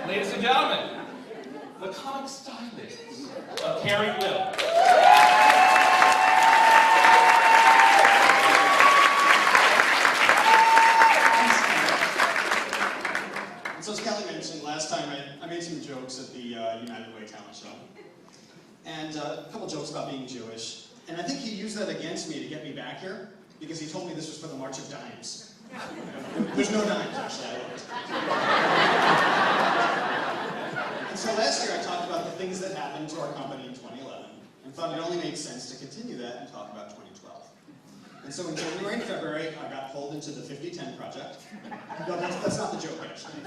Ladies and gentlemen, the comic stylist of Carrie Will. So as Kelly mentioned, last time I made some jokes at the United Way talent show. And a couple jokes about being Jewish. And I think he used that against me to get me back here, because he told me this was for the March of Dimes. There's no dimes, actually. And so last year I talked about the things that happened to our company in 2011, and thought it only made sense to continue that and talk about 2012. And so in January and February, I got pulled into the 50-10 project. No, that's not the joke, actually.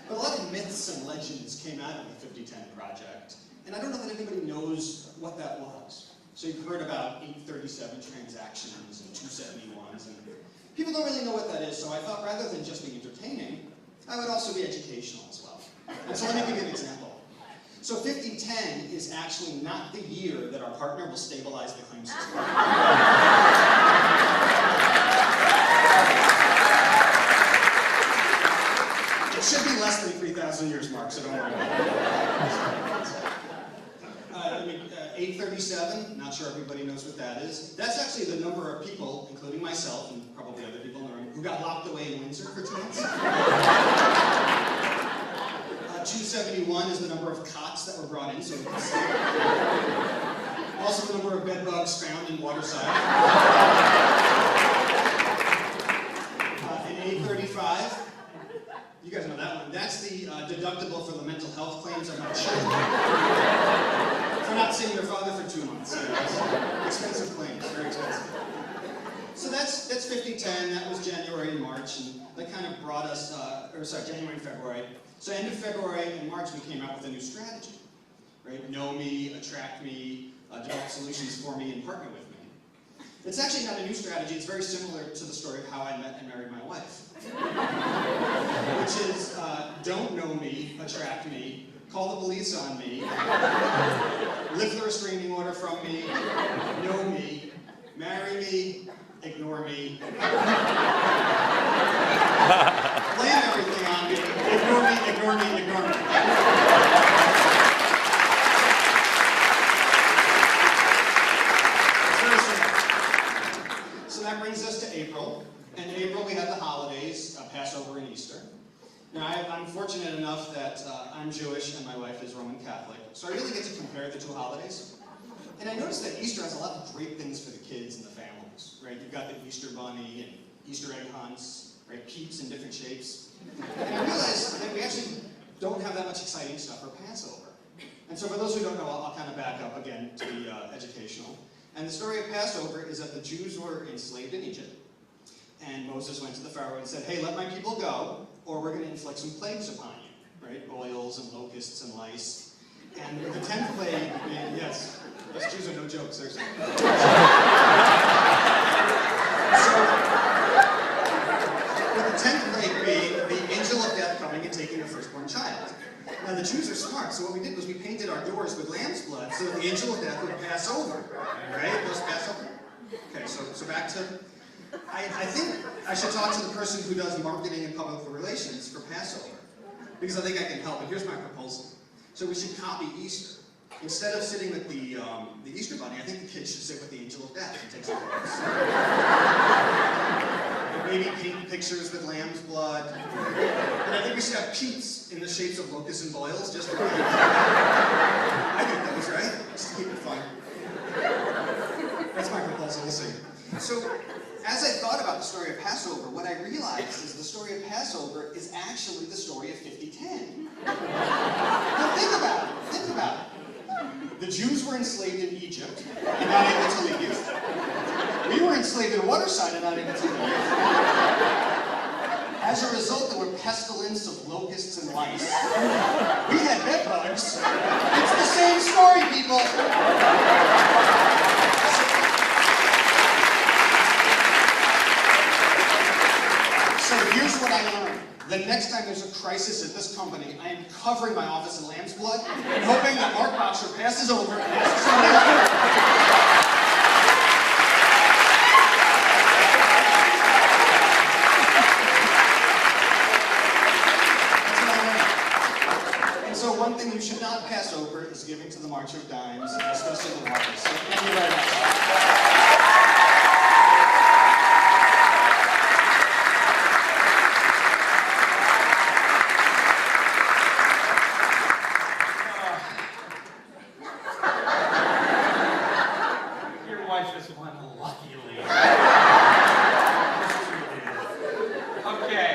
But a lot of myths and legends came out of the 50-10 project, and I don't know that anybody knows what that was. So you've heard about 837 transactions and 271s, and people don't really know what that is, so I thought rather than just being entertaining, I would also be educational as well. And so let me give you an example. So 5010 is actually not the year that our partner will stabilize the claim system. It should be less than 3,000 years, Mark, so don't worry about it. 837, not sure everybody knows what that is. That's actually the number of people, including myself and probably other people in the room, who got locked away in Windsor for 2 months. 271 is the number of cots that were brought in, so we can see. Also the number of bed bugs found in Waterside. And 835, you guys know that one. That's the deductible for the mental health claims of my children. For not seeing their father for 2 months. Expensive claims, very expensive. So that's 5010, that was January and March, and that kind of brought us, January and February. So end of February and March, we came out with a new strategy, right? Know me, attract me, develop solutions for me, and partner with me. It's actually not a new strategy, it's very similar to the story of how I met and married my wife. Which is, don't know me, attract me, call the police on me, lift the restraining order from me, know me, marry me, ignore me, blame everything on me, ignore me, ignore me, ignore me. It's very simple. So that brings us to April. And in April we had the holidays, Passover and Easter. Now, I'm fortunate enough that I'm Jewish and my wife is Roman Catholic, so I really get to compare the two holidays. And I noticed that Easter has a lot of great things for the kids and the families, right? You've got the Easter bunny and Easter egg hunts, right? Peeps in different shapes. And I realized that we actually don't have that much exciting stuff for Passover. And so for those who don't know, I'll kind of back up again to be educational. And the story of Passover is that the Jews were enslaved in Egypt. And Moses went to the Pharaoh and said, hey, let my people go, or we're going to inflict some plagues upon you, right? Boils and locusts and lice. And with the 10th plague, yes, those Jews are no joke, seriously. So, with the 10th plague being the angel of death coming and taking the firstborn child. Now the Jews are smart, so what we did was we painted our doors with lamb's blood so that the angel of death would pass over, right? Those pass over. Okay, so back to... I think I should talk to the person who does marketing and public relations for Passover, because I think I can help, and here's my proposal. So we should copy Easter. Instead of sitting with the Easter bunny, I think the kids should sit with the angel of death and take some photos. Maybe paint pictures with lamb's blood. And I think we should have peeps in the shapes of locusts and boils, just for I think those, right? Just to keep it fun. That's my proposal, we'll see. So, as I thought about the story of Passover, what I realized is the story of Passover is actually the story of 5010. Now think about it, think about it. The Jews were enslaved in Egypt and not able to leave. We were enslaved in Waterside and not able to leave. As a result, there were pestilence of locusts and lice. We had bed bugs. It's the same story, people. So here's what I learned. The next time there's a crisis at this company, I am covering my office in lamb's blood and hoping that Mark Boxer passes over and asks somebody else. giving to the March of Dimes, and especially the Walkers. So thank you very much.